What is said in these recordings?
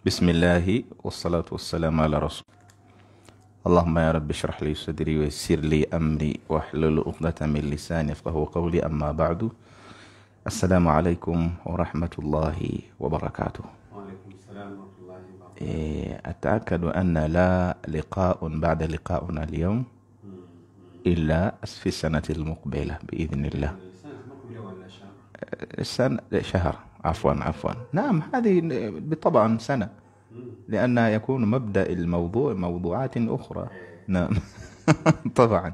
بسم الله والصلاة والسلام على رسول. اللهم يا رب اشرح لي صدري ويسر لي أمري واحلل عقدة من لساني يفقهوا قولي. أما بعد، السلام عليكم ورحمة الله وبركاته. وعليكم السلام ورحمة الله وبركاته. أتأكد أن لا لقاء بعد لقاؤنا اليوم إلا في السنة المقبلة بإذن الله. السنة المقبلة ولا شهر عفوا. نعم، هذه بالطبع سنة، لأن يكون مبدأ الموضوع موضوعات أخرى. نعم. طبعا.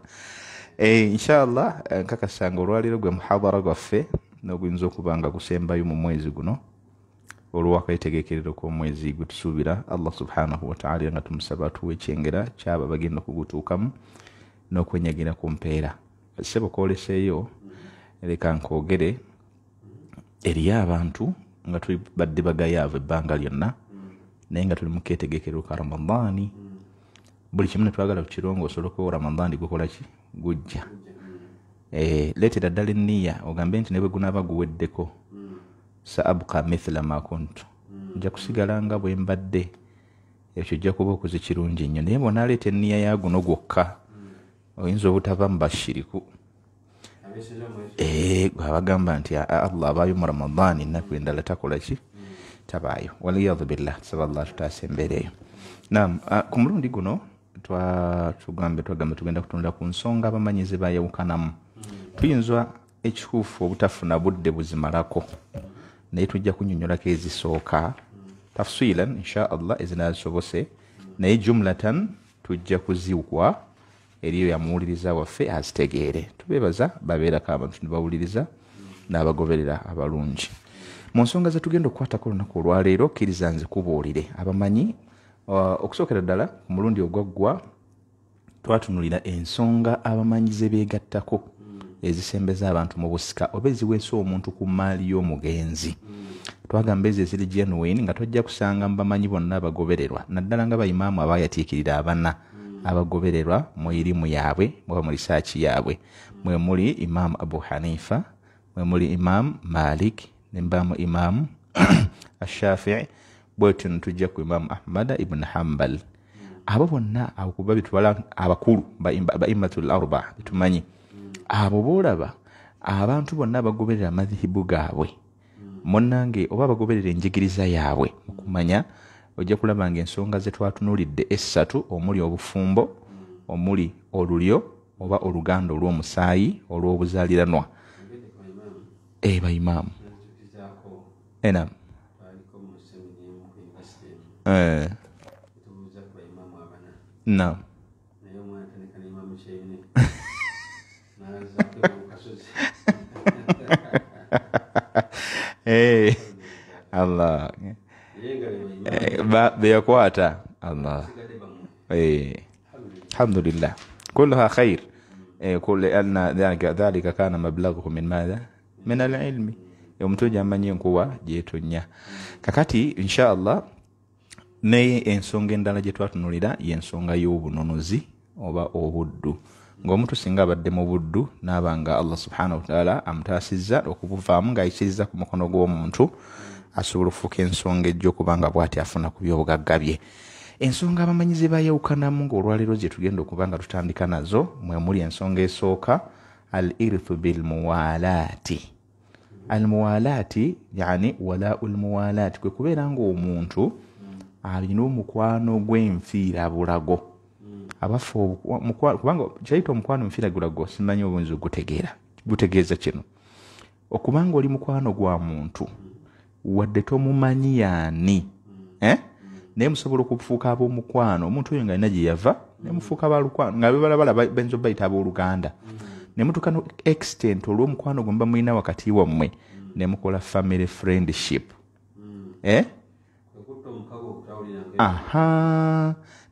إن شاء الله kaka sangorwali rogwe muhabara gwaffe n'oguyinza okubanga gusembayo mu mwezi guno olw'akategekerero k'omwezi gutusuubira Allah subhanahu wa ta'ala nga tumusaba atuwe ekyengera kyaba bagenda kugutuukamu n'okwenyagira ku mpeera. Ssebo kooleseeyo leka nkoogere eri abantu nga tuli badde bagayaavu ebbanga lyonna, naye nga tuli mu keetegekero ka Ramadaani. Buli kimu ne twagala kukirongoosa olw'okuba Ramadaani gukola ki? Gujja. Leetera ddala enniya ogambe nti ne bwe gunaaba guweddeko sa abqa mithla ma kuntu, nja kusigala nga bwe mbadde. Ekyo ojja kuba okuze kirungi nnyo, naye bw'onaaleeta enniya ya guno gwokka oyinza obutava mu bashiriku. Abagamba nti Allah abaayo mu Ramadaani ennaku endala takola ki? Tabaayo. Waliyadhu billah, tusaba Allah tutaase embeera eyo. Naam, ku mulundi guno twagamba tugenda kutunula ku nsonga abamanyi ze bayawukanamu. Tuyinza ekikuufu obutafuna budde buzimalako, naye tujja kunnyonnyolako ezisooka tafsilan insha Allah ezinaazisobose, naye jumlatan tujja kuziwukwa eriyo yamuwuliriza waffe azitegeere. Tubeebaza babeerako abantu nibawuliriza n'abagoberera abalungi. Mu nsonga ze tugenda okukwatako olunaku olwaleero, kkiriza nze kubuulire abamanyi. Okusookera ddala ku mulundi ogwaggwa twatunulira ensonga abamanyi ze beegattako ezisembeza abantu mu busika oba eziweesa omuntu ku maali y'omugenzi. Twagamba ezo eziri genuine nga tojja kusanga mu bamanyi bonna abagobererwa, naddala nga bayimaamu abaayatiikirira abana abagobererwa mu irimu yaabwe oba mu risaaki yaabwe. Mwe muli Imam Abu Hanifa, mwe muli Imam Malik, ne mbamu Imam Ashafii, bwetyo tujja ku Imam Ahmad ibn Hanbal. Abo bonna akuba bitwala abakulu ba'immatul arba tumanyi. Abo boolaba abantu bonna abagoberera madhihibu gaabwe munnange oba abagoberera enjigiriza yaabwe okumanya, ojja kulaba nga ensonga ze twatunulidde essatu, omuli obufumbo, omuli olulyo oba oluganda olw'omusaayi olw'obuzaaliranwa. Bayimaamu enam naam Allah beyakwata Allah. Alhamdulillah كلها خير. كل أن ذلك كان مبلغه من ماذا؟ من العلم. يوم تجي أماني نكوا جيتونيا kakati insha Allah. Naye ensonga endala gye twatunulira y'ensonga y'obunonozi oba obuddu. Ng'omuntu singa abadde mu buddu n'abanga Allah subhanahu wa ta'ala amutaasizza okubuvaamu ng'ayikiriza ku mukono gw'omuntu, asobola okufuuka ensonga ejja okubanga bw'ati afuna ku by'obugagga bye. Ensonga abamanyi ze bayawukanamu ng'olwaleero gye tugenda okubanga tutandika nazo, mwe muli ensonga esooka al-irthu bil muwalaati. Al-muwalaati yani walaa'ul muwalaati kwe kubeera ng'omuntu alina omukwano gw'enfiira bulago. Abafu kubanga kyayita omukwano enfiira bulago simanyi obuyinza okugutegeera. Gutegeeza kino, okubanga oli mukwano gwa muntu wadde tomumanyi yaani, naye musobola okufuuka ab'omukwano. Omuntu oyo nga alina gye yava ne mufuuka abalukwano nga bebalabala bayinza obayita ab'oluganda, ne mutuuka no extent olw'omukwano gwe muba mulina wakati wammwe ne mukola family friendship.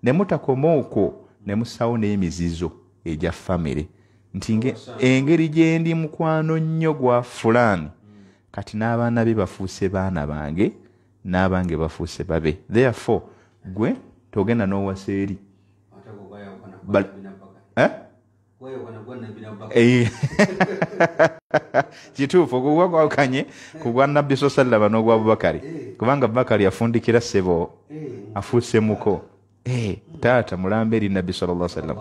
Ne mutakoma okwo ne musawo n'emizizo egya family nti engeri gye ndi mukwano nnyo gwa fulani, kati n'abaana be bafuuse baana bange n'abange bafuuse babe. Therefore gwe togenda n'owasa eri kituufu ogwo gwawukanye ku bwa nabbi sallama n'ogwa Abubakari kubanga Abubakari yafundikira ssebo afuuse muko taata mulambe eri nabbi sallallahu alaihi wasallam.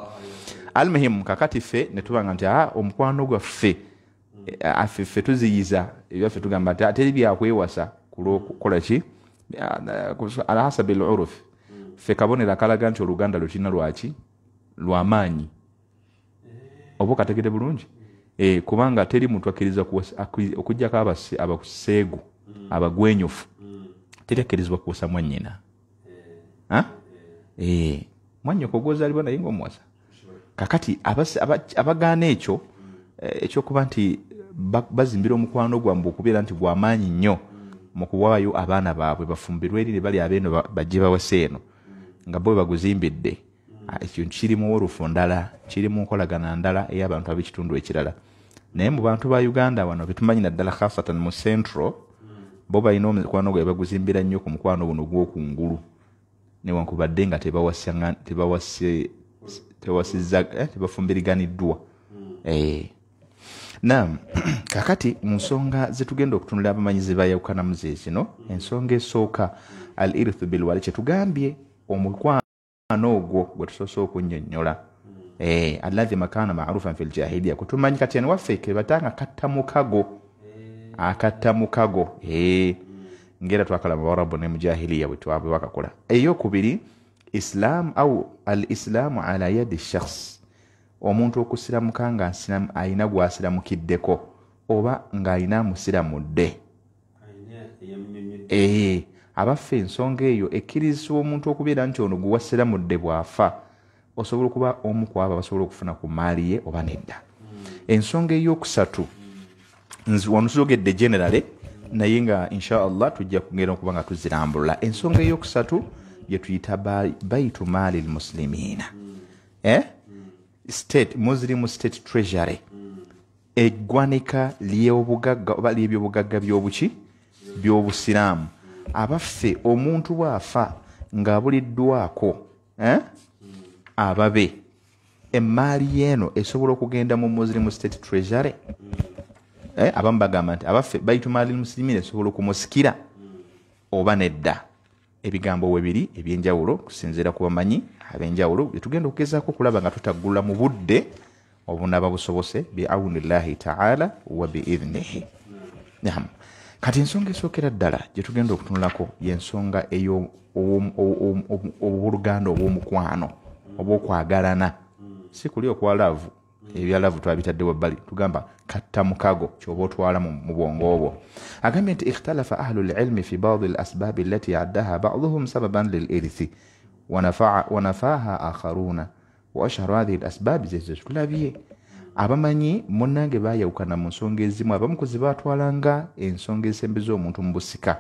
Almuhimu kakati ffe ne tubanga nti omukwano gwaffe ffe tuziyiza ebyaffe tugamba teri byakwewasa kukola ki ala hasabi al-uruf. Ffe kabonera kalaga nti Oluganda lutina lwaki lw'amaanyi oba kategede bulungi kubanga teri muntu akkiriza okujjako abakuseegu abagwenyufu teri akkirizibwa kuwasa mwannyina mwannyoko gwozaalibwa naye ng'omuwasa. Kakati abagaana ekyo ekyokuba nti bazimbira omukwano gwabwe okubeera nti gw'amaanyi nnyo mu kuwaayo abaana baabwe bafumbirwe eri ne bali abeeno bajje bawase eno nga bo baguzimbidde, ekyo kirimu olufu ndala, kirimu nkolagana ndala ey'abantu ab'ekitundu ekirala. Naye mu bantu ba Uganda wano betumanyi naddala khasatan mu Central bo balina omukwano gwe baguzimbira nnyo ku mukwano guno gw'okungulu newankubadde nga tebafumbiriganiddwa. Naam, kakati mu nsonga zetugenda okutunula abamanyizi bayawukanamu ze zino, ensonga esooka al-irthu bil wali kyetugambye omukwano ogwo gwe tusoose okunnyonnyola alladhi makana ma'rufan fil jahiliya kutumanyi kati eno waffe ke batanga akattamukago ngera twakala mu Waarabu ne mu jahiliya bwe twabwe bakakola. Eyokubiri islam au al-islamu ala yadi shakhs, omuntu okusiramuka nga ayina gwasiramukiddeko oba ng'ayina amusiramudde. Abaffe ensonga eyo ekkirizisa omuntu okubeera nti ono guwasiramudde bw'afa osobola okuba omu ku abo basobola okufuna ku maali ye oba nedda. Ensonga ey'okusatu wano tuzogedde generale naye nga insha Allah tujja kugenda okuba nga tuzirambulula. Ensonga ey'okusatu gye tuyita baitu maali al-muslimiina, state Muslim state treasury, eggwanika ly'obugagga oba ly'ebyobugagga by'obusiraamu. Abaffe omuntu bw'afa ng'abuliddwako ababe, emmaali y'eno esobola okugenda mu Muslim state treasury. Abamu bagamba nti abaffe baitu maali al-muslimiina esobola okumusikira oba nedda. Ebigambo webiri ebyenjawulo kusinziira ku bamanyi ab'enjawulo bye tugenda okugezaako okulaba nga tutaggula mu budde obunaaba busobose bi'awnillahi ta'ala wa bi'idhnihi. Kati ensonga esookera ddala gye tugenda okutunulako y'ensonga ey'obooluganda obw'omukwano obw'okwagalana, si kuli okwa laavu. Ebya laavu twabitadde wabbali, tugamba katta mukago ky'oba otwala mu bwongo obwo. Agambye nti ikhtalafa ahlu lilmi fi baadhi al-asbaabi allati addaha ba'dhuhum sababan lil-irthi wa nafaaha akharuna wa ashharu hadhihi al-asbaabi ze tulabye. Abamanyi munnange baayawukana mu nsonga ezimu, abamu ku ze baatwalanga ensonga ezisembeza omuntu mu busika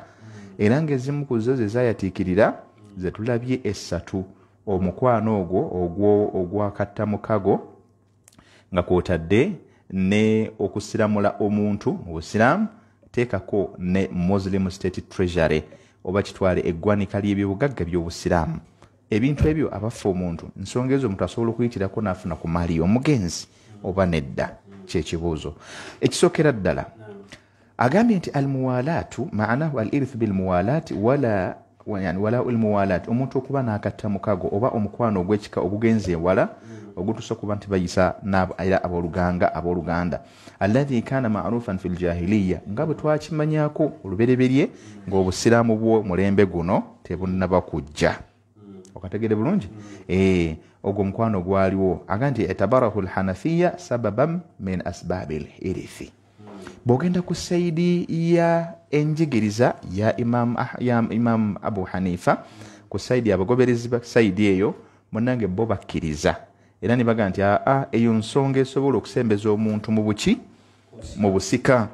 era ng'ezimu ku zo ze zaayatiikirira ze tulabye essatu. Omukwano ogwo ogwakattamukago nga kwotadde ne okusiramula omuntu mu busiraamu, teekako ne Muslim state treasury oba kitwale eggwanika ly'ebyobugagga by'obusiraamu. Ebintu ebyo abaffe omuntu nsonga ezo omuntu asobola okuyitirako n'afuna ku maali y'omugenzi oba nedda, kyekibuuzo. Ekisookera ddala agambye nti almuwalaatu maanahu al-irth bilmuwalaati wala almuwalaat, omuntu okuba n'akattamukago oba omukwano ogw'ekika ogugenze ewala ogutusa okuba nti bayisa era abooluganda alladhi kaana ma'rufan fil jahiliya, nga bwe twakimanyako olubereberye ng'obusiraamu bwo mulembe guno tebunnaba kujja. Okategere bulungi? Ogwo mukwano gwaliwo. Aga nti etabarahu al-hanafiya sababan min asbabil irithi. Bw'ogenda ku sayidi ya enjigiriza ya Imam Abu Hanifa, ku sayidi abagoberezi ba sayidi eyo munnange bo bakkiriza era ne baga nti eyo nsonga esobola okusembeza omuntu mu busika.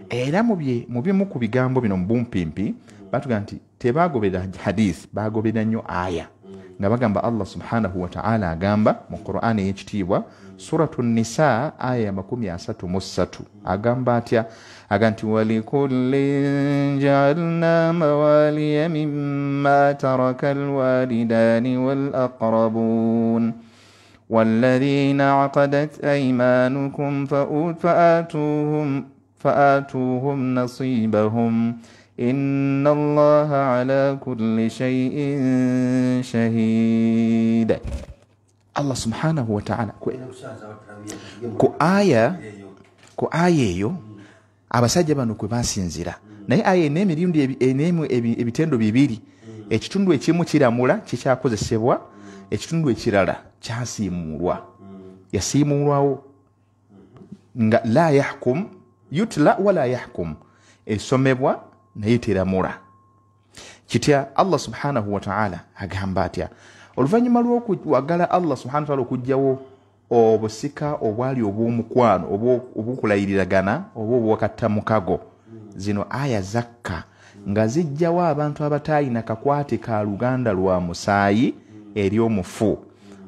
Era mu bimu ku bigambo bino mu bumpimpi batuga nti tebagoberera hadith, bagoberera nnyo aya nga bagamba Allah subhanahu wa ta'ala agamba mu Qur'ani y'ekitiibwa suratu Nisa aya ya 33 agamba atya, aganti walikullin ja'alna mawaliya mimma taraka alwalidani wal aqrabun والذين عقدت أيمانكم فآتوهم نصيبهم إن الله على كل شيء شهيد. الله سبحانه وتعالى ku aya eyo abasajja bano kwe basinzira, naye aya enemu ebitendo bibiri, ekitundu ekimu kiramula kikyakozesebwa, ekitundu ekirala kyasiimulwa. Yasiimulwawo nga la yahkum yutla wala yahkum, esomebwa naye teramula. Kitya Allah subhanahu wa ta'ala agamba atya oluvannyuma lw'okuwagala Allah subhanahu wa ta'ala okujjawo obusika obwali obw'omukwano obw'okulayiriragana oba obw'akattamukago, zino aya zakka nga zijjawo abantu abataalina kakwate ka luganda lwa musaayi eri omufu,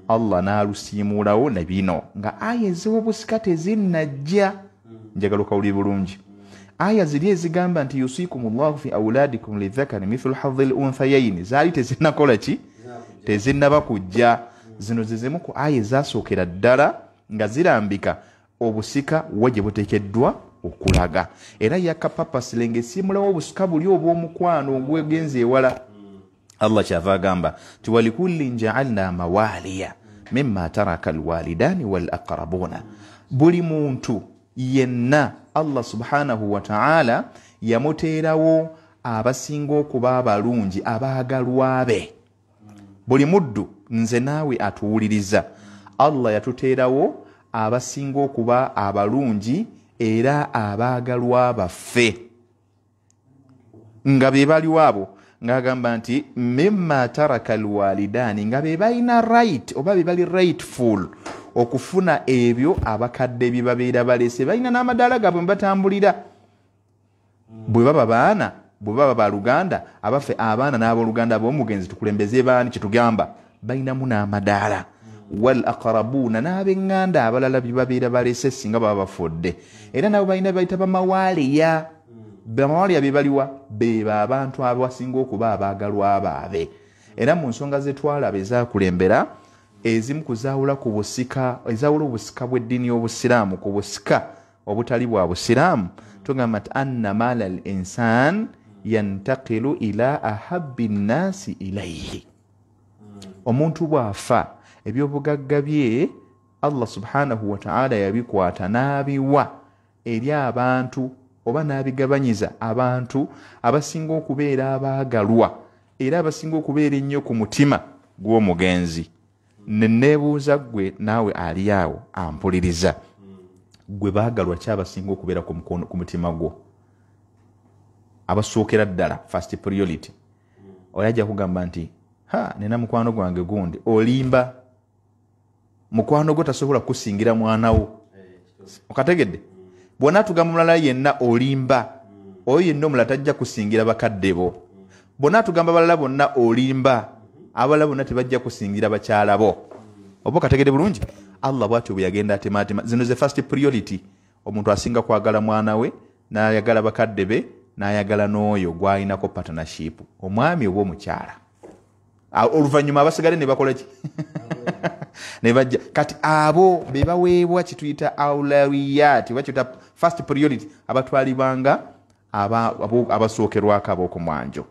Allah n'alusiimulawo ne bino nga aya ez'obusika tezinnajja. Njagala okawulira bulungi, aya ziri ezigamba nti yusikumullahu fi awladikum lidhakari mithlu hadhil unthayaini zaali tezinnakola ki, tezinnaba kujja. Zino zizimu ku aya ezasookera ddala nga zirambika obusika wa gye buteekeddwa okulaga, era yakapapasire ng'esiimulawo obusika buli obw'omukwano ogwegenza ewala. Allah kyava agamba ti walikullin ja'alna mawaliya mimma taraka alwalidani wal aqrabuna, buli muntu yenna Allah subhanahu wa ta'ala yamuteerawo abasinga okuba abalungi abaagalwa be. Buli muddu nze naawe atuwuliriza, Allah yatuteerawo abasinga okuba abalungi era abaagalwa baffe, nga be baliwo abo ng'agamba nti mimma taraka alwalidani, nga be balina right oba be bali rightful okufuna ebyo abakadde bye babeera balese, balina n'amadaala gaabwe mbatambulira. Bwe baba baana, bwe baba baluganda, abaffe abaana n'abooluganda ab'omugenzi tukulembeze baani kyetugamba balinamu n'amadaala. Wal aqrabuuna, n'ab'eŋŋanda abalala bye babeera balese singa baba bafudde, era nabo balina bayita bamawaliya. Bamawaliya be baliwa? Beba abantu abasinga okuba abaagalwa baabe. Era mu nsonga ze twalaba ezaakulembera ezimu kuzaawula ku busika, ezaawula obusika bw'eddiini y'obusiraamu ku busika obutali bwa busiraamu, tugamba nti anna maala al insan yantaqilu ila ahabbi nnaasi ilayhi. Omuntu bw'afa ebyobugagga bye Allah subhanahu wa ta'ala yabikwata n'abiwa eri abantu oba n'abigabanyiza abantu abasinga okubeera abaagalwa era abasinga okubeera ennyo ku mutima gw'omugenzi. Neneebuuza gwe naawe ali awo ampuliriza, gwe baagalwa ki abasinga okubeera ku mutima gwo, abasookera ddala first priority? Oyajja kugamba nti nina mukwano gwange gundi, olimba mukwano gwo tasobola kusingira mwanawo. Okategedde? Bw'ona tugamba mulala yenna olimba, oyo yenna omulala tajja kusingira bakadde bo. Bw'ona tugamba balala bonna olimba, abalala bonna tebajja kusingira bakyala bo. Oba kategedde bulungi? Allah bw'atyo bwe yagenda atemaatema. Zino ze first priority. Omuntu asinga kwagala mwana we, n'ayagala bakadde be, n'ayagala n'oyo gw'alinako partnership, omwami oba omukyala. Oluvannyuma abasigale ne bakola ki? Ne bajja kati abo be baweebwa kituyita awlawiyati, bakiyita first priority, abatwalibwanga abasookerwako ab'okumwanjo.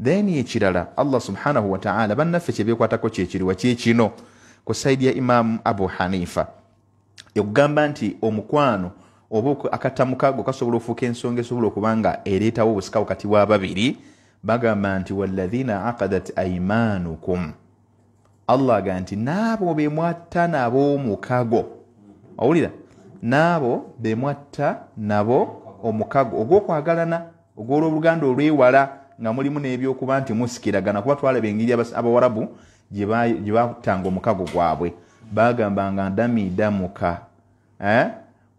Then ekirala Allah subhanahu wa ta'ala bannaffe kye beekwatako kyekiriwa kyekino ku saidi ya Imam Abu Hanifa yokugamba nti omukwano oba akattamukago kasobola ofuuka ensonga esobola okubanga ereetawo obusika wakati w'ababiri. Bagamba nti walladhina aqadat aymanukum, Allah aga nti naabo bemwatta nabo omukago. Owulira? Naabo bemwatta nabo omukago ogw'okwagalana ogw'olwoluganda olwewala nga mulimu n'ebyokuba nti musikiragana, kuba twalaba engeri abawarabu gye battanga omukago gwabwe. Bagambanga ndami damuka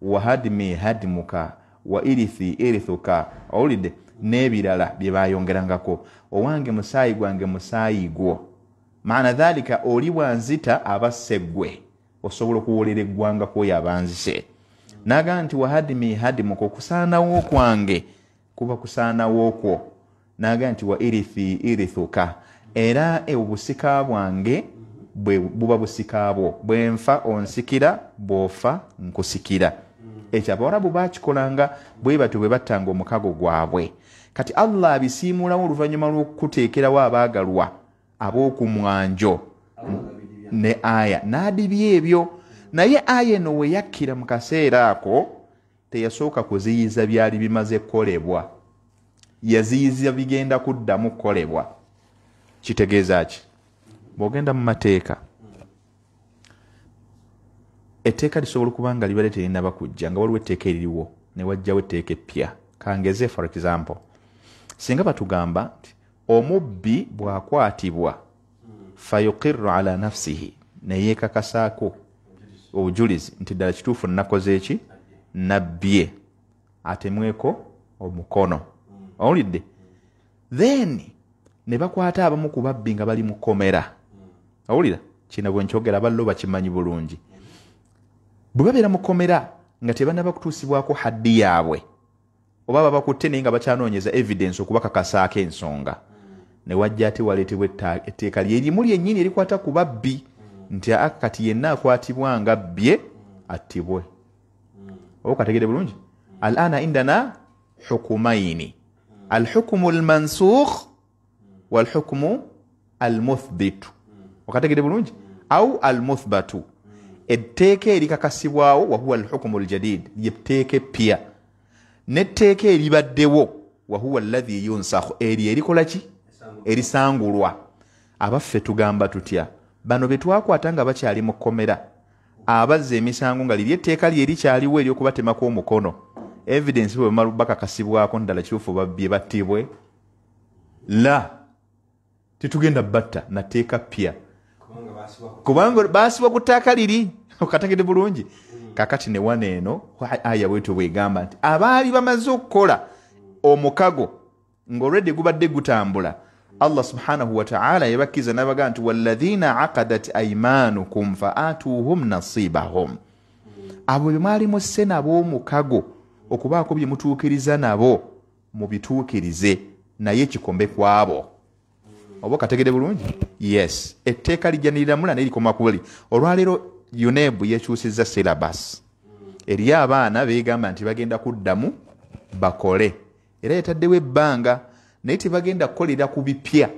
wa hadmi hadmuka wa irithi irithuka. Owulidde? N'ebirala bye bayongerangako, owange musaayi gwange musaayi gwo. Maana dhalika oli bwanzita abaseggwe osobola okuwolera eggwanga kwoyo abanzise. Naga nti wahadimi hadimuka, okusaanawo kwange kuba kusaanawo kwo. Naga nti wa irithi irithuka, era obusika bwange buba busika bwo bwe nfa onsikira bw'ofa nkusikira ekyo Abawarabu bakikolanga bwe batyo bwe battanga omukago gwabwe kati Allah abisiimulawo oluvannyuma lw'okuteekerawo abaagalwa ab'oku mwanjo ne aya n'adibya ebyo naye aya eno we yakkira mu kaseera ako teyasooka kuziyiza byali bimaze kukolebwa yaziyiza bigenda kuddamu kukolebwa kitegeeza ki bw'ogenda mu mateeka etteeka lisobola okuba nga libadde terinaba kujja nga waliwo etteeka eririwo ne wajjawo etteeka eppya kangeze for example singa batugamba nti omubbi bw'akwatibwa fayuqirru ala nafsihi neyeekakasaako obujulizi nti ddala kituufu nakoze eki nabbye atemweko omukono owulidde then ne bakwata abamu ku babbi nga bali mu kkomera owulira kino bwe nkyogera ballo bakimanyi bulungi bwe babeera mu kkomera nga tebanaba kutuusibwako haddi yaabwe oba babakutte naye nga bakyanoonyeza evidence okubakakasaako ensonga ne wajja ate waleetebwa etteeka lyerimu lyennyini erikwata ku babbi nti kati yenna akwatibwa nga bbye attibwe oba kategere bulungi alana indana hukumaini alhukmu almansukh walhukmu almuthbitu okategere bulungi au almuthbatu etteeka erikakasibwawo wahuwa alhukmu aljadid yetteeka eppya n'etteeka eribaddewo wahuwa alladhi yunsakhu eri erikola ki erisangulwa abaffe tugamba tutya bano be twakwata nga bakyali mu kkomera abazza emisango nga liri etteeka lyeri kyaliwo ery'okubatemako omukono evidence bwe bamalu bakakasibwako ndala kituufu babbye battibwe la titugenda batta nateeka ppya kubanga baasibwa ku ttaaka liri okategedde bulungi kakati ne wana eno aya bwetu bwegamba nti abaali bamaze okukola omukago ng'olwedde gubadde gutambula Allah subhanahu wa ta'ala yabakiza nabaga nti walladhina aqadat aymanukum faatuhum nasibahum abo bye mwali musse nabo omukago okubaako bye mutuukiriza nabo mubituukirize naye kikombe kwabo oba kategede bulungi yes etteeka lijjanirira mula nerikoma kubali olwaleero UNEB yekyusizza syllabus eri abaana beegamba nti bagenda kuddamu bakole era yetaddewo ebbanga naye tebagenda kukolera ku bipya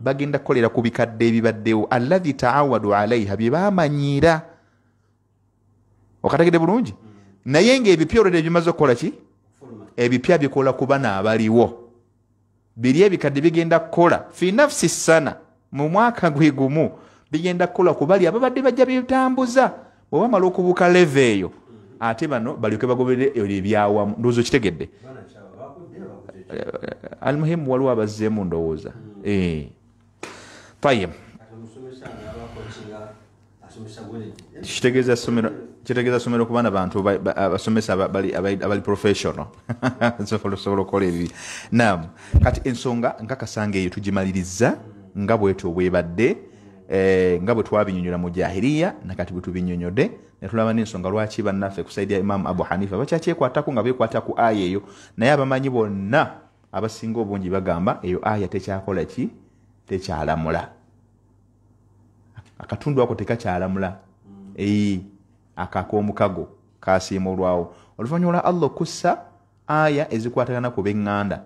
bagenda kukolera ku bikadde ebibaddewo alladhi taawadu alaiha bye baamanyira okategede bulungi naye ng'ebipya olwedde bimaze okukola ki ebipya bikola ku bana abaliwo biri ebikadde bigenda kukola fi nafsi sana mu mwaka gwe gumu bigenda kukola ku bali ababadde bajja bitambuza bwe bamala okubuuka leve eyo ate bano balyoke bagoberere ebyo ebyawamu ndowooza kitegedde almuhimu waliwo abazzeemu ndowooza tayib kitegeeza ssomero ku baana bantu abasomesa abali professional sobola okukola ebibi nam kati ensonga nkakasanga eyo tugimaliriza nga bwetyo bwebadde nga bwe twabinyonyola mu jahiliya nakati bwe tubinyonyodde ne tulaba n'ensonga lwaki bannaffe kusaidi ya Imam Abu Hanifa bakyakyekwatako nga beekwata ku aya eyo naye abamanyi bonna abasinga obungi bagamba eyo aya tekyakola ki tekyalamula akatundu ako tekakyalamula akak'omukago kasiimulwawo oluvannyuma lwa Allah kussa aya ezikwatagana ku b'eŋŋanda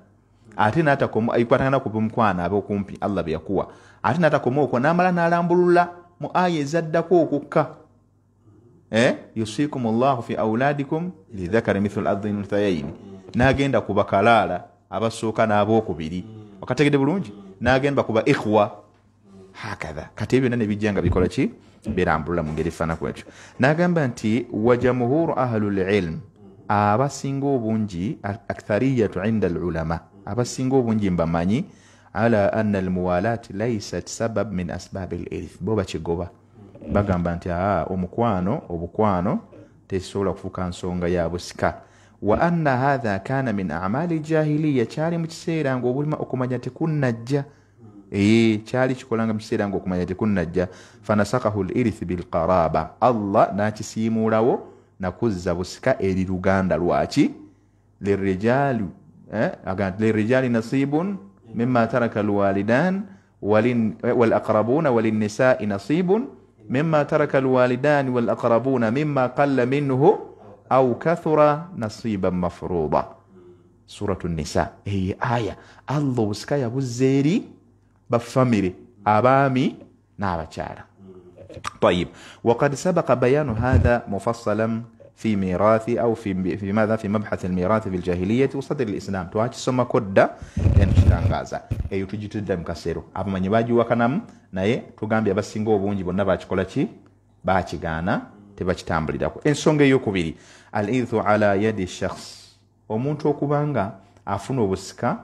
ate n'atakwatagana ku b'omukwana ab'okumpi Allah bye yakuwa ate n'atakoma okwo n'amala n'alambulula mu aya ezaddako okukka yusikum Allahu fi awladikum lidhakari mithlu al-hadhi al-unthayayn n'agenda ku bakalaala abasooka n'ab'okubiri okategedde bulungi n'agenda kuba ikhwa hakadha kati ebyo ne bijja nga bikola ki birambulula mu ngeri fana kwekyo n'agamba nti wajamuhuru ahlul ilm abasinga obungi akthariyatu inda al-ulama abasinga obungi mbamanyi ala anna al-muwalat laysat sabab min asbab al-irth bo bakigoba bagamba nti obukwano tesobola kufuuka nsonga ya busika wa anna hadha kana min a'mali jahiliya kyali mu kiseera ng'obulima okumanya tekunnajja kyali kikolanga mu kiseera ng'okumanya tekunnajja fanasakahu al-irith bilqaraba Allah n'akisiimuulawo nakuzza busika eri luganda lwaki lirijali nasibun mimma taraka alwalidan والأقربون وللنساء نصيب مما ترك الوالدان والأقربون مما قل منه أو كثر نصيبا مفروضا. سورة النساء هي آية الله وسكايا بزيري بفاميلي أبامي نابتشارا. طيب وقد سبق بيان هذا مفصلا في ميراث أو في ماذا في مبحث الميراث في الجاهلية وصدر الإسلام. تواجه سما كودا ينشتانغازا أيو تجتد مكسيرو أبا من يباجي وكنام ناye tugambye abasinga obungi bonna bakikola ki bakigaana tebakitambulirako. Ensonga ey'okubiri al-irthu ala yadi shakhs, omuntu okubanga afuna obusika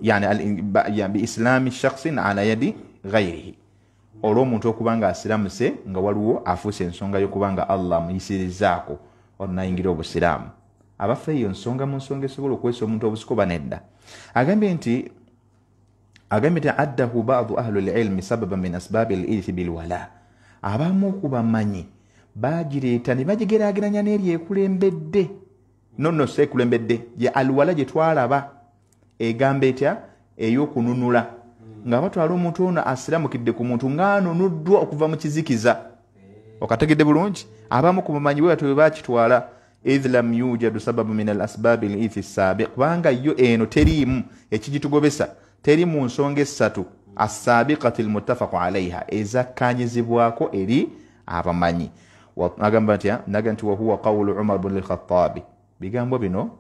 yani bi islami shakhsin ala yadi ghairihi, olw'omuntu okubanga asiramuse nga waliwo afuuse ensonga y'okubanga Allah muyisirizaako olunayingira obusiraamu. Abaffe eyo nsonga mu nsonga esobola okwesa omuntu obusiko banedda. Agambye nti addahu ba'du ahli al-ilmi sababan min asbab al-irthi bil wala. Abamu kubamanyi bagireeta ne bagigeraageranya n'eri ekulembedde nonno sekulembedde ye alwala gye twalaba egamba etya ey'okununula nga batwala omuntu ono asiramukidde ku muntu ng'anunuddwa okuva mu kizikiza. Okategedde bulungi? Abamu kubamanyi bwe batwe bakitwala idh lam yujadu sababu min al-asbab al-irthi as-sabiq, kubanga yo eno teriimu ekigitugobesa, teri mu nsonga essatu as-sabiqati al-muttafaqu alayha ezakkanyizibwako eri abamanyi. Agamba nti wa huwa qawlu Umar ibn al-Khattab. Bigambo bino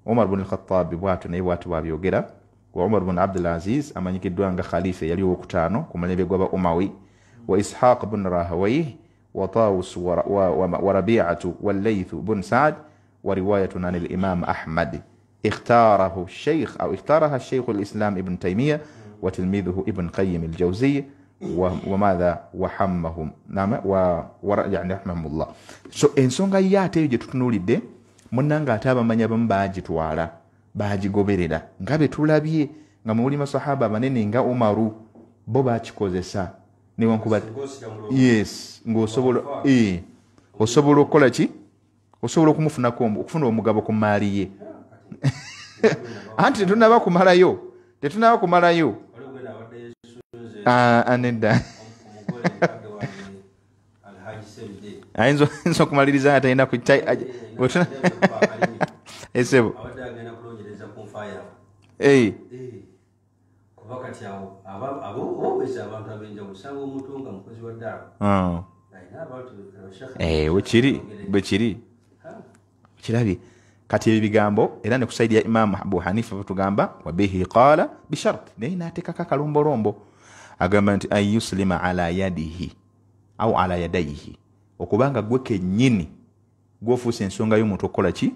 Umar ibn al-Khattab bwatu naye bwatu babyogera. Wa Umar ibn Abdul Aziz amanyikiddwa nga khalifa yali owokutaano ku mulembe gw'aba Umawi. Wa Ishaq ibn Rahawayh wa Tawus wa Rabi'atu wal Layth ibn Sa'd wa riwayatun an al-Imam Ahmad اختارها الشيخ الإسلام ابن تيمية وتلميذه ابن قيم الجوزي وماذا وحمهم نعم يعني رحمهم الله. ensonga yate eyo gye tutunuulidde munnanga ate abamanyi abamu baagitwala baagigoberera nga be tulabye nga muwuli masahaba abanene nga Umaru bo baakikozesa newankuba yes ng'osobola osobola okukola ki, osobola okumufunako okufuna omugabo ku maali ye. Anti tetunaba kumalayo anedda ayinza okumaliriza nga talina esebo bwekiri kirabye kati ebigambo era ne kusaidia Imam Abu Hanifa batugamba wabihi qala bishart naye nateekako akalombolombo agamba nti an yuslima ala yadihi au ala yadaihi, okubanga gwe kennyini gwofuusa ensonga y'omuntu okukola ki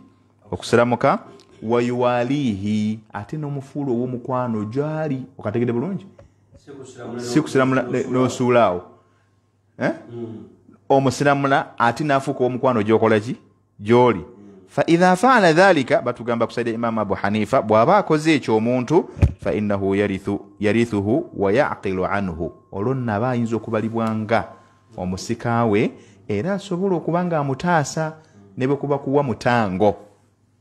okusiramuka, wayuwalihi ate n'omufuula ow'omukwano gyali. Okategedde bulungi? Si kusiramula n'osuulaawo omusiramula ate n'afuuka ow'omukwano gy'okola ki gy'oli. فإذا فعل ذلك batugamba kusaidia Imam Abu Hanifa bw'aba akoze ekyo omuntu fa innahu yarithuhu wa yaqilu anhu, olwonna aba ayinza okubalibwanga omusikaawe era asobola okuba nga amutaasa ne bwe kuba kuwa mutango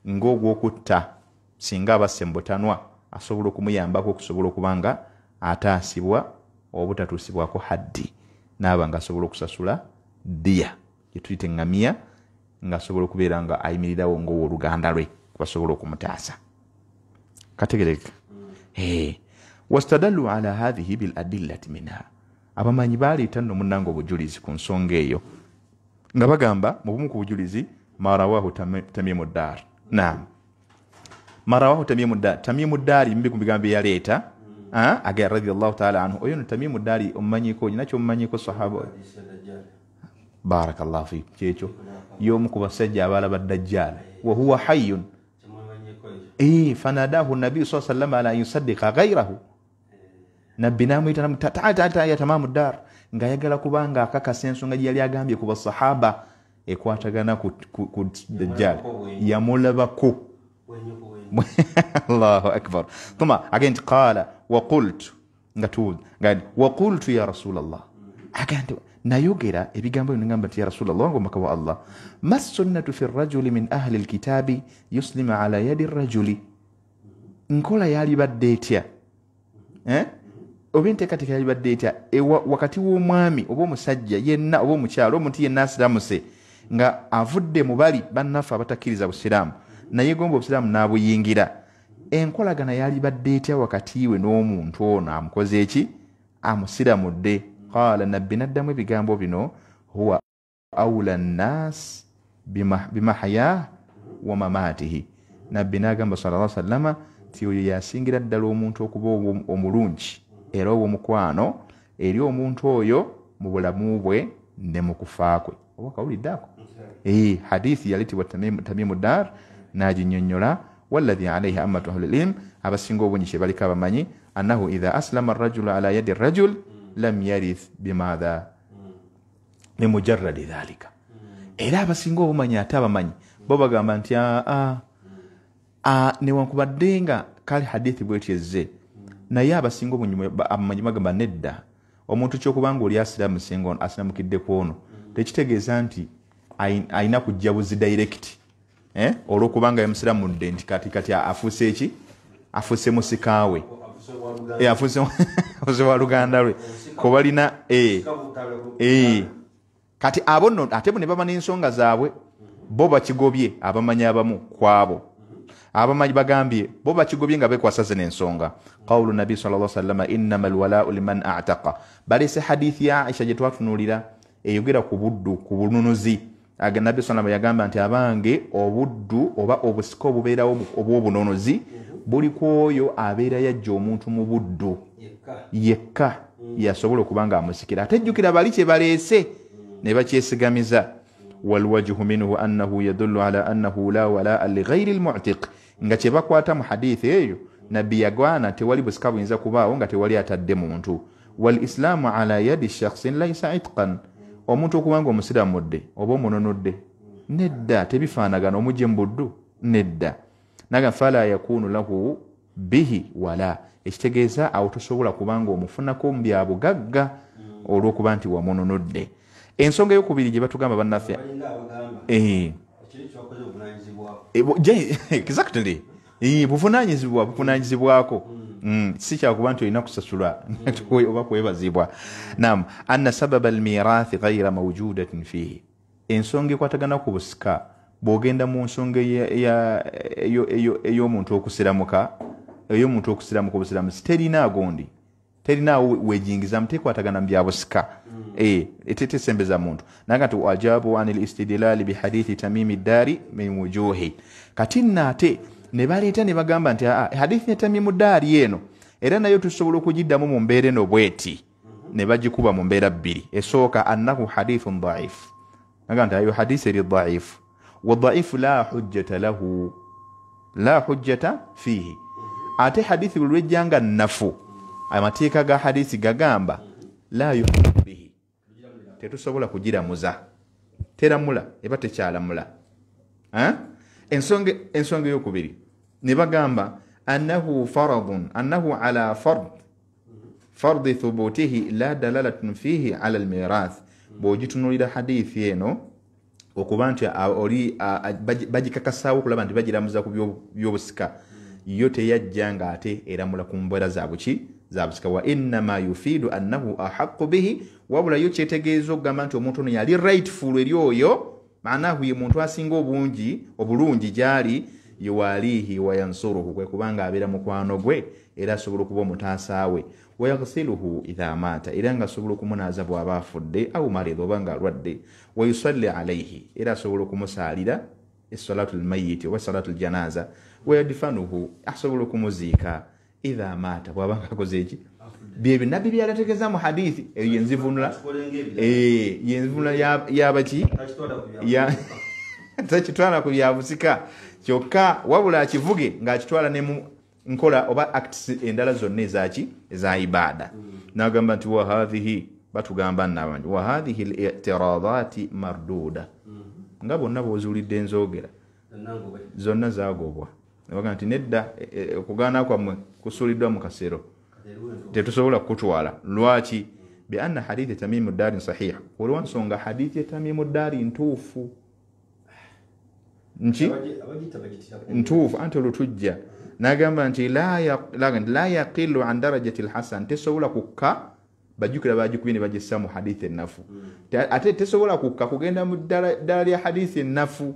ng'ogw'okutta singa abasse mu butanwa asobola okumuyambako okusobola okuba nga ataasibwa obutatuusibwako haddi n'aba nga asobola okusasula ddiya gye tuyita eŋŋamiya ng'asobola okubeera nga ayimirirawo ng'owooluganda lwe kubasobola okumutaasa. Kategereka? wastadallu ala hadhihi bil adillati minha, abamanyi baaleeta nno munnanga obujulizi ku nsonga eyo nga bagamba mu bumu ku bujulizi marawahu Tamimu Dar. Naam, marawahu Tamimu Dari mbi ku bigambo yaleeta aga radiyallahu ta'ala anhu. Oyo Tamimu Dari omumanyiko nakyo omumanyiko sahaba barakallahu fi kyekyo y'omu ku basajja abalaba Dajjal wa huwa hayyun fanadahu nabi sallallahu alayhi wa sallam ala yusaddiqa ghayrahu. Nabbi namuyita ta'ata ya Tamimu Dar ng'ayagala kubanga akakasa ensonga gye yali agambye ku basahaba ekwatagana ku Dajjal yamulabako. Allahu akbar. Thumma again qala wa qultu wa qultu ya Rasulallah, agandi nayogera ebigambo bino ngamba ya Rasulallah ngomaka wa Allah, mas-sunnatu fi ar-rajuli min ahli al-kitabi yuslima ala yadi ar-rajuli, nkola yali badde etya oba enteekateeka yalibadde etya wakati w'omwami oba omusajja yenna oba omukyalo omuntu yenna asiramuse nga avudde mu bali bannaffe abatakkiriza busiraamu naye gomba obusiraamu n'abuyingira, enkolagana yalibadde etya wakati we n'omuntu ono amukoze eki amusiramudde? Qaala nabbi n'addamu ebigambo bino, huwa awla nnaas bimahya wa mamaatihi. Nabbi n'agamba sallallahu alaihi wasallama ti oyo yasingira ddala omuntu okuba omulungi era ow'omukwano eri omuntu oyo mu bulamu bwe ne mu kufa kwe. Oba kawulidde ako? Hadithi yalitibwa Tamimu Dar n'aginnyonnyola, walladhi alayhi ammatu ahli ilm, abasinga obungi kye baliko abamanyi, annahu idha aslama arrajulu ala yadi arrajul lam yarith bimadha bimujarradi dhalika. Era abasinga obumanyi ate abamanyi bo bagamba nti newankubadde nga kale hadithi bwetyo ezze, naye abasinga abamanyi bagamba nedda, omuntu kyokubanga oli asiramuse nga asiramukidde ku ono tekitegeeza nti ayina kujja buzi direct olwokubanga yamusiramudde nti kati afuuse eki afuuse musikaawe afuuse wa luganda lwe kobalina kati abo nno ate bo ne baba n'ensonga zaabwe bo bakigobye. Abamanyi abamu kwabo abamanyi bagambye bo bakigobye nga bekwasaze n'ensonga. Qawlu nabi sallallahu alaihi wasallam innama alwala'u liman a'taqa, balese hadithi ya Aisha gye twatunuulira eyogera ku buddu ku bununuzi. Nabbi sallallahu yagamba nti abange obuddu oba obusika obubeerawo obw'obununuzi buli kwoyo abeera yajja omuntu mu buddu yekka yasobola okuba nga amusikira, ate jjukira bali kye baleese ne bakyesigamiza. Walwajhu minhu annahu yadullu ala annahu la walaa lighairi almu'tiq, nga kye bakwata mu hadithi eyo nabbi yagwana tewali busika buyinza kubaawo nga tewali atadde muntu. Walislaamu ala yadi shakhsin laysa itqan, omuntu okubanga omusiramudde oba omununudde nedda tebifaanagana omujje mu buddu nedda. Naga fala yakunu lahu bihi wala, ekitegeeza awo tosobola kubanga omufunako mu byabugagga olw'okuba nti wamununudde. Ensonga ey'okubiri gye batugamba bannaffe exactly buvunaanyizibwako si kyakuba nti olina kusasulwa oba kwebazibwa. Naam, anna sababa almirathi ghayra mawjudatin fihi, ensonga ekwatagana ku busika bw'ogenda mu nsonga ey'omuntu okusiramuka obusiramusi terina agondi terinaawo weejingizamu, tekwatagana mu bya busika tetesembeza muntu. Naga nti wajabu anil istidlali bihadithi Tamimi Dari min wujuhi, kati nate ne baleeta ne bagamba nti hadithi ya Tamimu Dari eno era nayo tusobola okugiddamu mu mbeera eno bweti, ne bagikuba mu mbeera bbiri. Esooka annahu hadithun dhaif, naga nti ayo hadithi eri dhaif, wa dhaifu la hujjata fihi, ate hadithi lwejjanga nafu amateeka ga hadithi gagamba la yuhaddu bihi, tetusobola kugiramuza, teramula eba tekyalamula. Ensonga ey'okubiri ne bagamba annahu faradun, annahu ala fardi thubutihi la dalalatun fihi ala almirath. Bw'ogitunulira hadithi eno okuba nti oli bagikakasaawo okulaba nti bagiramuza ku by'obusika, yo teyajja nga ate eramula ku mbeera za buki za busika. Wa innama yufiidu annahu ahaqqu bihi, wabula yo kyetegeeza okugamba nti omuntu ono yali rightful eri oyo, maanahu ye muntu asinga obulungi gyali, yuwalihi wa yansuruhu, kwe kubanga abeera mukwano gwe era asobola okuba omutaasaawe. Wa yaghsiluhu idha maata, era nga asobola okumunaaza bw'aba afudde, au maridha oba nga alwadde. Wa yusalli alayhi, era asobola okumusaalira essalatu almayyiti oba salatu aljanaza. Wa yadfanuhu, asobola okumuziika idha maata bw'aba nga akoze eki byebyo nabbi byalategeeza mu hadithi eyo yenzivunula yabaki takitwala ku byabusika kyokka, wabula akivuge ng'akitwala ne mu nkola oba acts endala zonna eza ibada. N'agamba nti wa hadhihi, batugamba n'abangi wa hadhihi al-i'tiradati marduda, nga bonna bw'ozuulidde enzoogera zonna zaagobwa. Nabaga nti nedda okugaana kwammwe kusuuliddwa mu kasero, tetusobola kukutwala. Lwaki? Bi anna hadithi Tamimu Dari sahih, olwansonga hadithi Tamimu Dari ntuufu ntuufu, anti olutujja n'agamba nti la yaqilu an darajati alhasan tesobola kukka bajjukira bagikubye ne bagissa mu hadithi ennafu ate tesobola kukka kugenda mu ddala lya hadithi ennafu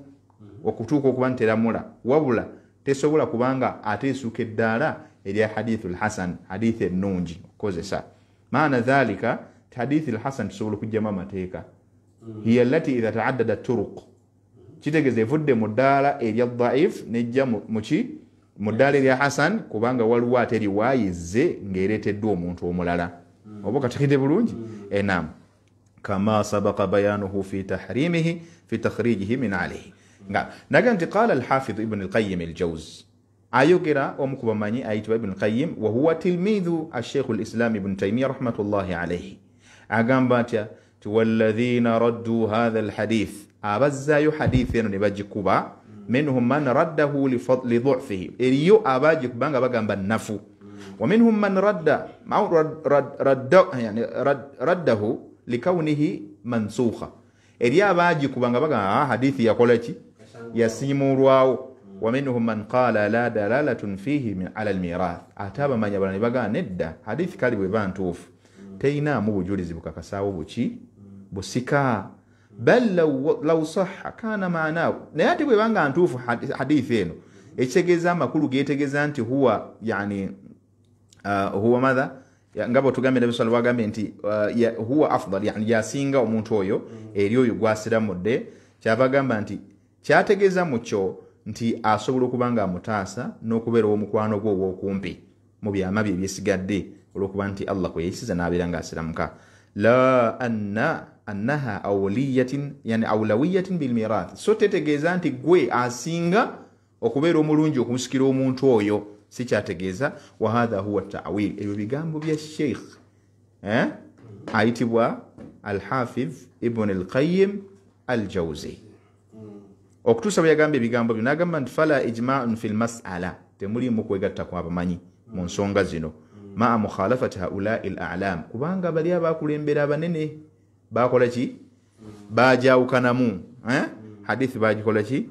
okutuuka okuba nteramula wabula tesobola kubanga ate esuuka eddaala erya hadithu alhasan hadithi ennungi okukozesa maana dhalika hadithi alhasan tusobola okugyamu amateeka hiya allati idha ta'addada turuq kitegeeza evudde mu ddaala erya dhaif nejja mu ddaala erya hasan kubanga waliwo ate riwaayizze ng'ereeteddwa omuntu omulala oba katekidde bulungi enam kama sabaqa bayanuhu fi tahrimihi fi takhrijihi min alayhi nga naga nti qala alhafidh ibn alqayyim aljawz ayogera omukubamanyi ayitibwa ibn alqayyim wa huwa tilmidhu alshaykh alislam ibn taymiyyah rahmatullahi alayhi agamba atya walladhina raddu hadha alhadith abazzayo hadithi eno ne bagikuba minhum man raddahu li dhu'fihi eriyo abagikubanga bagamba nafu ومنهم من رده لكونه منسوخا eri abaji kubanga baga hadithi yakola ki yasimulwawo ومنهم من قال لا دلالة فيه من على الميراث ataba manya bana baga nedda hadithi kali bwe bantufu teina mu bujulizi bukakasawo buki busika bal law sahha kana ma'nahu nayati bwe banga antufu hadithi eno ekitegeza amakulu getegeza nti huwa yani huwa madha ngabo tugambe nabi sallallahu alayhi wasallam nti huwa afdal yani yasinga omuntu oyo eri oyo gwasiramudde kyabagamba nti kyategeeza mucho nti asobola okubanga amutaasa n'okubeera omukwano gwo ogw'okumpi mu byama bye byesigadde olw'okuba nti Allah kwe yayisiza n'abeera ng'asiramuka la annaha awliyatin yani awlawiyatin bil mirath so tetegeeza nti gwe asinga okubeera omulungi okumusikira omuntu oyo si kyategeeza wa hadha huwa ta'wil ebyo bigambo bya sheikh ayitibwa al-Hafidh ibn al-Qayyim al-Jawzi okutuusa bwe yagamba ebigambo byo n'agamba nti fala ijma'un fil mas'ala temulimu kwegatta kw'abamanyi mu nsonga zino ma'a mukhalafati haula'i al-a'lam kubanga bali abakulembera abanene bakola ki bajawukanamu hadithi bagikola ki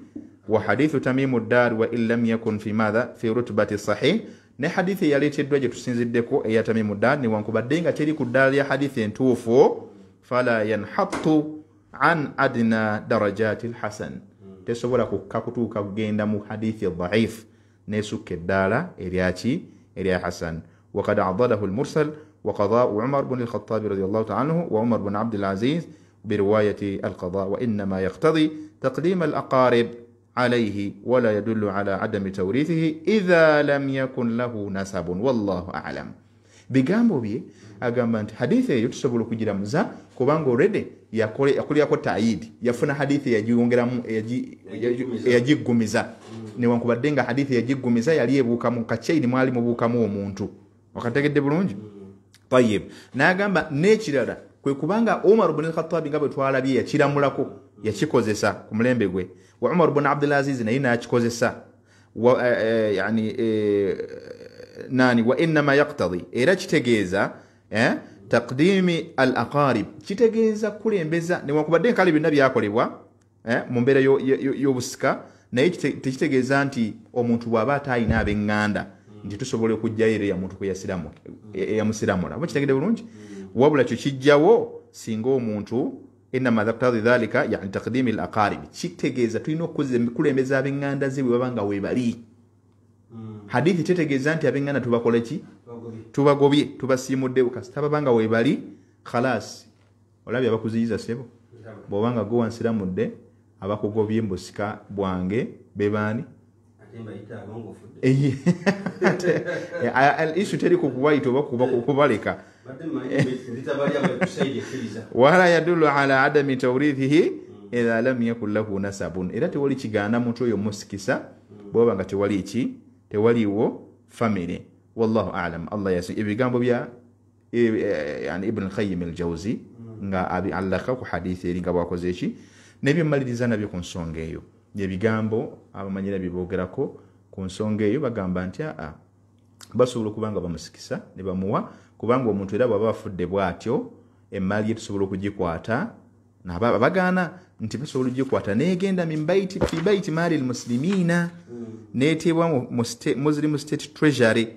وحديث تميم الدار وإن لم يكن في ماذا في رتبة الصحيح ne hadithi yaleteddwa gye tusinziddeko eya Tamimu Dar newankubadde nga teri ku ddaala ya hadithi entuufu fala yanhattu an adna darajati alhasan tesobola kutuuka kugenda mu hadithi dhaif nesukka eddaala eryaki erya hasan وقد عضده المرسل وقضاء عمر بن الخطاب رضي الله تعالى عنه وعمر بن عبد العزيز برواية القضاء وإنما يقتضي تقديم الأقارب عليه ولا يدل على عدم توريثه إذا لم يكن له نسب والله أعلم bigambo bye agamba nti hadithi eyo tusobola okugiramuza kubanga already yakuliyako taayidi yafuna hadithi yagiyongeramu yagigumiza newankubadde nga hadithi yagigumiza yali ebuukamu kachaini mwali mubuukamu omuntu wakategedde bulungi tayib n'agamba n'ekirala kwe kubanga Umar ibn al-Khattab nga bwe twalabye yakiramulako yakikozesa ku mulembe gwe wa Umar ibn Abdul Aziz naye n'akikozesa yani nani wa inma yaqtadi era kitegeeza taqdimi al-aqarib kitegeeza kulembeza newankubadde nkali binna byakolebwa mu mbeera y'obusika naye tekitegeeza nti omuntu bw'aba atayina ab'eŋŋanda nti tusobola okujjayo eri ya muntu kwe yamusiramula oba kitegedde bulungi wabula kyo kijjawo singa omuntu inma yaqtadi dhalika yani taqdimi al-aqarib kitegeeza tulina okukulembeza ab'eŋŋanda ze bwe baba nga weebali hadithi tetegeeza nti ab'eŋŋanda tubakola ki tubagobye tubasiimuddewo kasita babanga weebali khalas olabye abakuziyiza sebo bw'obanga gwe wansiramudde abakugobye mbusika bwange bebaani al-issue teri kukubayita oba kubaleka wala yadullu ala adami tawrithihi idha lam yakun lahu nasabun era tewali kigaana muntu oyo musikisa bw'oba nga tewali ki tewaliwo family wallahu a'lam Allah yasi ebigambo bya yani Ibn al-Qayyim al-Jawzi nga allaka ku hadithi eri nga bwakoze eki nebyemaliriza nabyo ku nsonga eyo ebigambo abamanyira bibogerako ku nsonga eyo bagamba nti basobola okubanga bamusikisa ne bamuwa kubanga omuntu era bw'aba afudde bw'atyo emmali ye tusobola okugikwata abagaana nti basobola ogikwata negenda fi baiti maali lmuslimina neteebwa muslim state treasury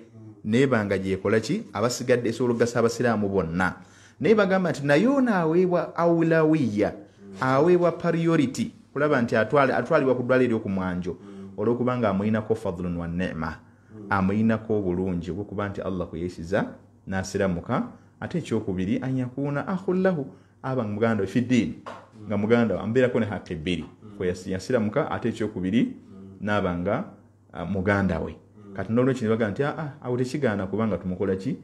nebanga gyekola ki abasigadde esobola okugasa abasiraamu bonna naye bagamba nti naye onaaweebwa aulawiya aweebwa priority kulaba nti atwalibwa ku ddwaliro ku mwanjo olwokubanga amuyinako fadlun wa neema amuyinako obulungi obwokuba nti Allah kuyesiza nasiramuka ate ekyokubiri anyakuuna akhullahu aba muganda we fiddiini nga muganda ambeerako ne haqqi bbiri yasiramuka ate ekyokubiri naaba nga muganda we kati nolwekyo ne baga nti awo tekigaana kubanga tumukola ki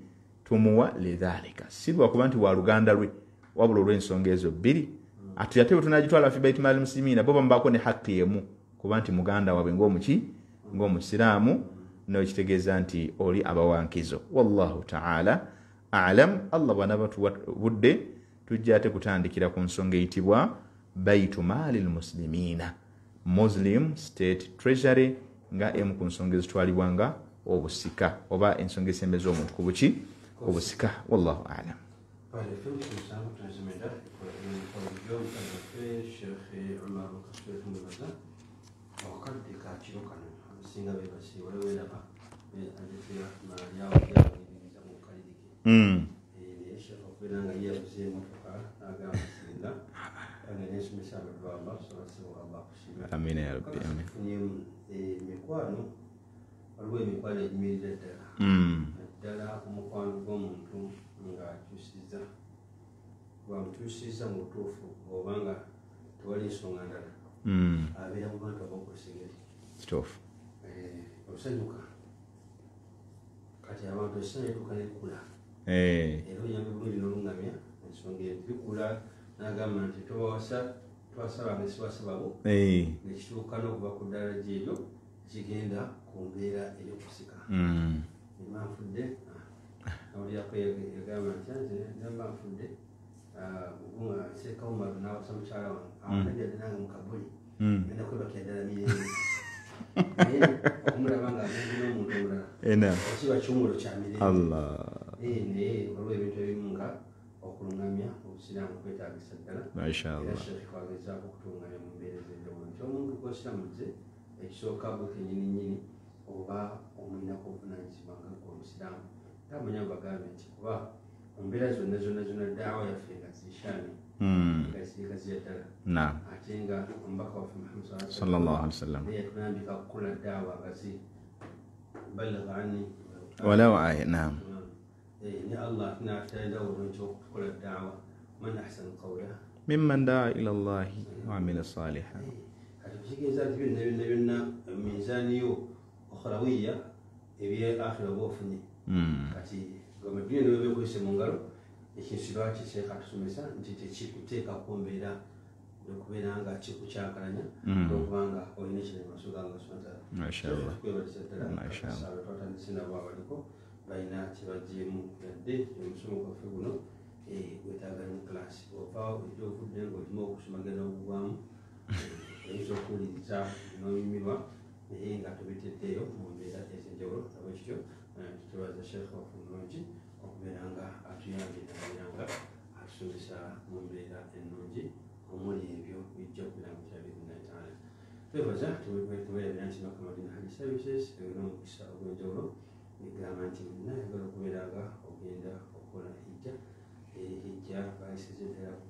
tumuwa lidhalika si lwakuba nti wa luganda lwe wabula olw'ensonga ezo bbiri ate bwe tunagitwala fi baiti maali muslimina bo bamubaako ne haqqi emu kuba nti muganda waabwe ng'omusiraamu nokitegeeza nti oli abawankizo wallahu taala alam. Allah bw'anaaba tuwadde tujja ate kutandikira ku nsonga eyitibwa baitu maali lmuslimina muslim state treasury nga emu ku nsonga ezitwalibwanga obusika oba ensonga esembeza omuntu ku buki obusika wallahu alam. Amin ya rabbi amin. Mikwano waliwo emikwano egimirira ddala omukwano gw'omuntu ng'akyusiza bwamukyusiza mu butuufu obanga tewali nsonga ndala abeera mu bantu abakusigeri kituufu olusanyuka kati abantu ekisanyetuka nekikula era oyambe bulungi n'olungamya ensonga ebikula n'agamba nti tobawasa twasabanga siwasababo nekituuka n'okuba ku ddala gyebyo kigenda ku mbeera ey'okusika emanfudde awulirako yagamba nti nfudde sekawo malu n'awasa mukyala wange awanajjadde nange mukabuli genda kwebakira ddala mirembe naye okumulaba nga agenzi n'omuntu omulala kiba kiwumulo kya mirembe naye waliwo ebintu ebimu nga okulungamya obusiraamu kwetaagisa ddala era sheekh kwagezaako okutunganya mu mbeera ez'enjawulo nti omuntu gw'osiramuze ekisooka bwe kenyininyini oba omuyinako obuvunanyizibwa nga omusiraamu tamanya bagambe nti kuba mu mbeera zonna daawa yaffe nga zishaani nga zirikaziya ddala ate nga omubaka waffe Muhammad sallallahu alaihi wasallam yatulambika kukola daawa nga zi balagha anni walaw aya naam ni Allah natenda obuntu okukola daawa man ahsana qawla mimman daa ila Allahi wa amila salihan kitegeeza nti byonna mizaani yo okhrawiya ebyakhira oba ofunye kati gamadini nibyo byekozesa mu ngalo ekintu lwaki sheekha atusomesa nti tekikuteeka kumbeera okubeera nga kikukyankalanya olwokubanga olina ekiremasooka nga mashallah twatandise nabo abaliko balina kyebagyemu yadde omusomo gwaffe guno gwetaaga mu kilasi ovaawo ekyovudde ngaolima okusoma genda okugwamu oyinza okuwuliriza n'onyumirwa naye nga tobiteddeyo mu mbeera ez'enjawulo abwekityo tutebaza sheekha waffe omulungi okubeera nga atuyambye nabeera nga atusomesa mu mbeera ennungi omuli ebyo bijja kubeera nga kyabirinaye taala twebaza tubeerabira nti Makamadina Hajji Services erina omukisa ogw'enjawulo egamba nti nayagala okubeera nga ogenda okukola hijja hijja bayisiza ddala